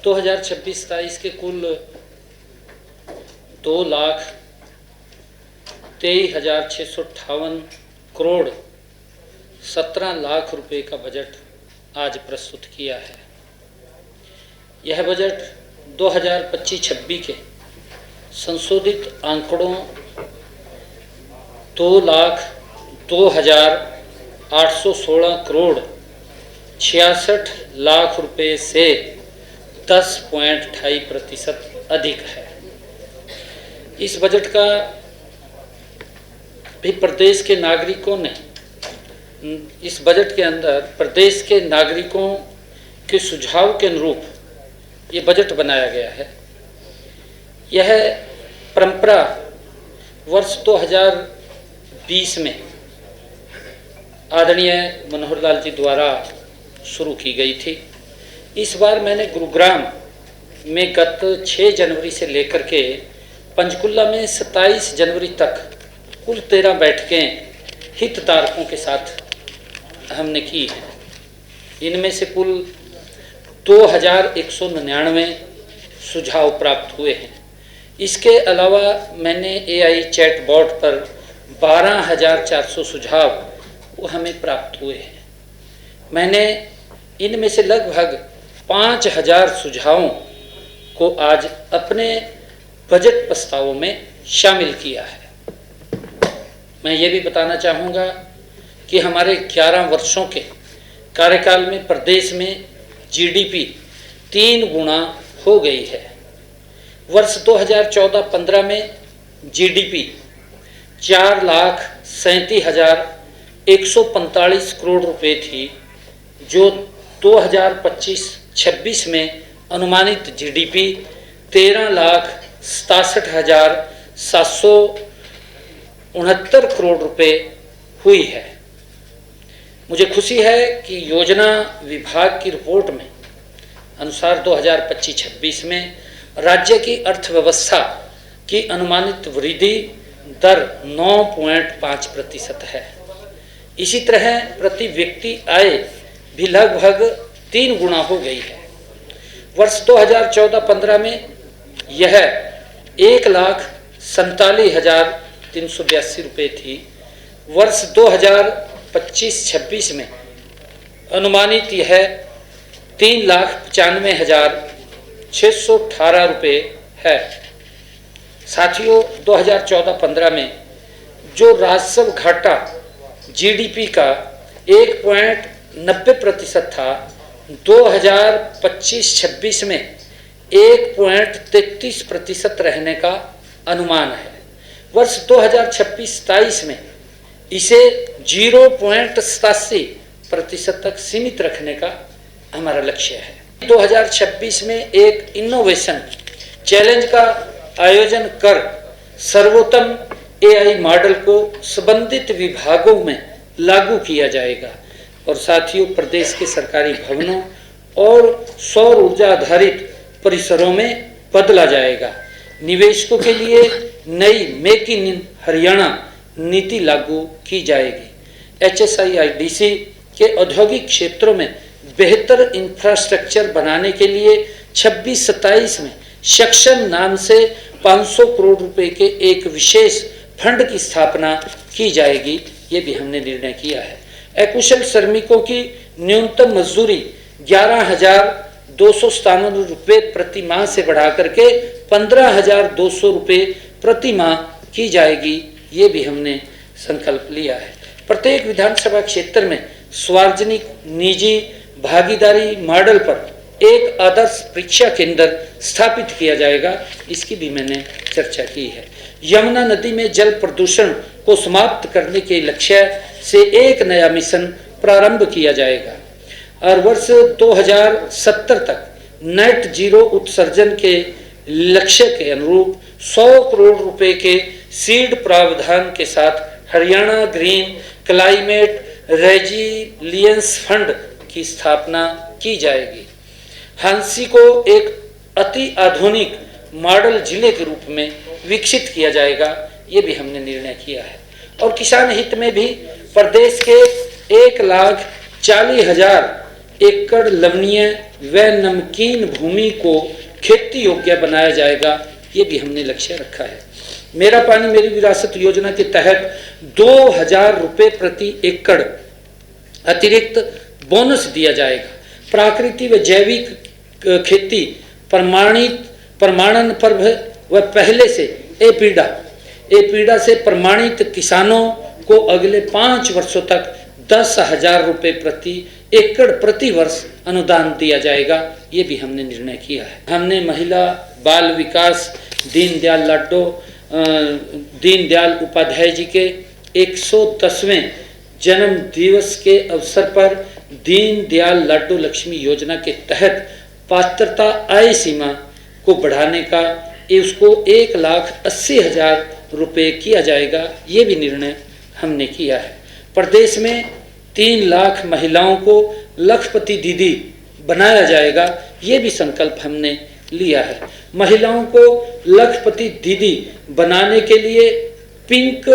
2026-27 के कुल 2,23,658 करोड़ 17 लाख रुपए का बजट आज प्रस्तुत किया है। यह बजट 2025-26 के संशोधित आंकड़ों 2,02,816 करोड़ 66 लाख रुपए से 10.28% अधिक है। इस बजट का भी प्रदेश के नागरिकों ने इस बजट के अंदर प्रदेश के नागरिकों के सुझाव के अनुरूप ये बजट बनाया गया है। यह परंपरा वर्ष 2020 में आदरणीय मनोहर लाल जी द्वारा शुरू की गई थी। इस बार मैंने गुरुग्राम में गत 6 जनवरी से लेकर के पंचकुला में 27 जनवरी तक कुल 13 बैठकें हितधारकों के साथ हमने की है। इनमें से कुल 2,199 सुझाव प्राप्त हुए हैं। इसके अलावा मैंने AI चैट बोर्ड पर 12,400 सुझाव वो हमें प्राप्त हुए हैं। मैंने इनमें से लगभग 5,000 सुझावों को आज अपने बजट प्रस्तावों में शामिल किया है। मैं ये भी बताना चाहूँगा कि हमारे 11 वर्षों के कार्यकाल में प्रदेश में GDP 3 गुना हो गई है। वर्ष 2014-15 में GDP 4,37,145 करोड़ रुपए थी, जो 2025-26 में अनुमानित GDP 13,67,769 करोड़ रुपए हुई है। मुझे खुशी है कि योजना विभाग की रिपोर्ट में अनुसार 2025-26 में राज्य की अर्थव्यवस्था की अनुमानित वृद्धि दर 9.5% है। इसी तरह प्रति व्यक्ति आय भी लगभग 3 गुना हो गई है। वर्ष 2014-15 में यह 1,47,382 रुपये थी। वर्ष 2025-26 में अनुमानित यह 3,95,618 रुपये है। साथियों, 2014-15 में जो राजस्व घाटा GDP का 1.90% था, 2025-26 में 1.33% रहने का अनुमान है। वर्ष 2026-27 में इसे 0.87% तक सीमित रखने का हमारा लक्ष्य है। 2026 में एक इनोवेशन चैलेंज का आयोजन कर सर्वोत्तम AI मॉडल को संबंधित विभागों में लागू किया जाएगा और साथियों, प्रदेश के सरकारी भवनों और सौर ऊर्जा आधारित परिसरों में बदला जाएगा। निवेशकों के लिए नई मेक इन हरियाणा नीति लागू की जाएगी। HSIIDC के औद्योगिक क्षेत्रों में बेहतर इंफ्रास्ट्रक्चर बनाने के लिए 26-27 में सक्षम नाम से 500 करोड़ रुपए के एक विशेष फंड की स्थापना की जाएगी। ये भी हमने निर्णय किया है। अकुशल श्रमिकों की न्यूनतम मजदूरी 11,297 रुपये प्रति माह से बढ़ा करके 15,200 रुपये प्रति माह की जाएगी। ये भी हमने संकल्प लिया है। प्रत्येक विधानसभा क्षेत्र में सार्वजनिक निजी भागीदारी मॉडल पर एक आदर्श परीक्षा केंद्र स्थापित किया जाएगा। इसकी भी मैंने चर्चा की है। यमुना नदी में जल प्रदूषण को समाप्त करने के लक्ष्य से एक नया मिशन प्रारंभ किया जाएगा और वर्ष 2070 तक नेट जीरो उत्सर्जन के लक्ष्य के अनुरूप 100 करोड़ रुपए के सीड प्रावधान के साथ Haryana green climate resilience fund की स्थापना की जाएगी। हांसी को एक अति आधुनिक मॉडल जिले के रूप में विकसित किया जाएगा। ये भी हमने निर्णय किया है। और किसान हित में भी प्रदेश के 1,40,000 एकड़ लवणीय व नमकीन भूमि को खेती योग्य बनाया जाएगा, ये भी हमने लक्ष्य रखा है। मेरा पानी मेरी विरासत योजना के तहत 2000 रुपये प्रति एकड़ अतिरिक्त बोनस दिया जाएगा। प्राकृतिक व जैविक खेती प्रमाणन पर व पहले से एपीडा से प्रमाणित किसानों को अगले 5 वर्षों तक 10,000 रुपये प्रति एकड़ प्रति वर्ष अनुदान दिया जाएगा, ये भी हमने निर्णय किया है। हमने महिला बाल विकास दीनदयाल उपाध्याय जी के 110वें जन्म दिवस के अवसर पर दीनदयाल लाडो लक्ष्मी योजना के तहत पात्रता आय सीमा को बढ़ाने का उसको 1,80,000 रुपये किया जाएगा, ये भी निर्णय हमने किया है। प्रदेश में 3 लाख महिलाओं को लखपति दीदी बनाया जाएगा, ये भी संकल्प हमने लिया है। महिलाओं को लखपति दीदी बनाने के लिए पिंक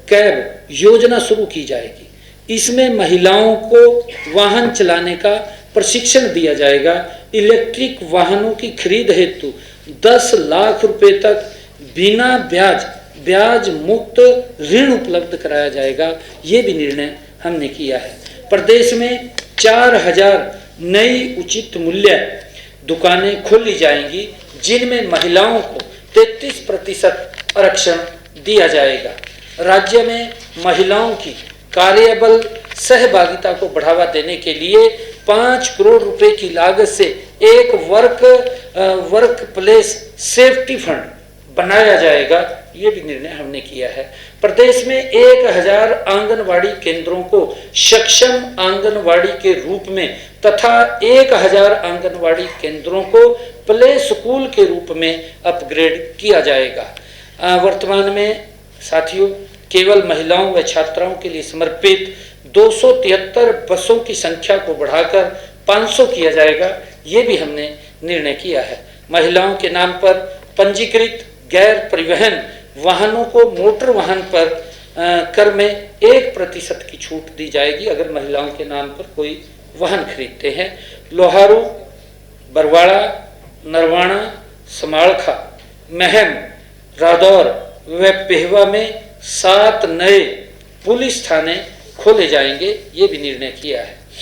कैब योजना शुरू की जाएगी। इसमें महिलाओं को वाहन चलाने का प्रशिक्षण दिया जाएगा। इलेक्ट्रिक वाहनों की खरीद हेतु 10 लाख रुपए तक बिना ब्याज मुक्त ऋण उपलब्ध कराया जाएगा, ये भी निर्णय हमने किया है। प्रदेश में 4000 नई उचित मूल्य दुकानें खोली जाएंगी, जिनमें महिलाओं को 33% आरक्षण दिया जाएगा। राज्य में महिलाओं की कार्यबल सहभागिता को बढ़ावा देने के लिए 5 करोड़ रुपए की लागत से एक वर्क प्लेस सेफ्टी फंड बनाया जाएगा, ये भी निर्णय हमने किया है। प्रदेश में 1000 आंगनवाड़ी केंद्रों को सक्षम आंगनवाड़ी के रूप में तथा 1000 आंगनवाड़ी केंद्रों को प्ले स्कूल के रूप में अपग्रेड किया जाएगा। वर्तमान में साथियों, केवल महिलाओं व छात्राओं के लिए समर्पित 273 बसों की संख्या को बढ़ाकर 500 किया जाएगा, ये भी हमने निर्णय किया है। महिलाओं के नाम पर पंजीकृत गैर परिवहन वाहनों को मोटर वाहन पर कर में 1% की छूट दी जाएगी अगर महिलाओं के नाम पर कोई वाहन खरीदते हैं। लोहारू, बरवाड़ा, नरवाणा, समालखा, महम, रादौर व पेहवा में 7 नए पुलिस थाने खोले जाएंगे, ये भी निर्णय किया है।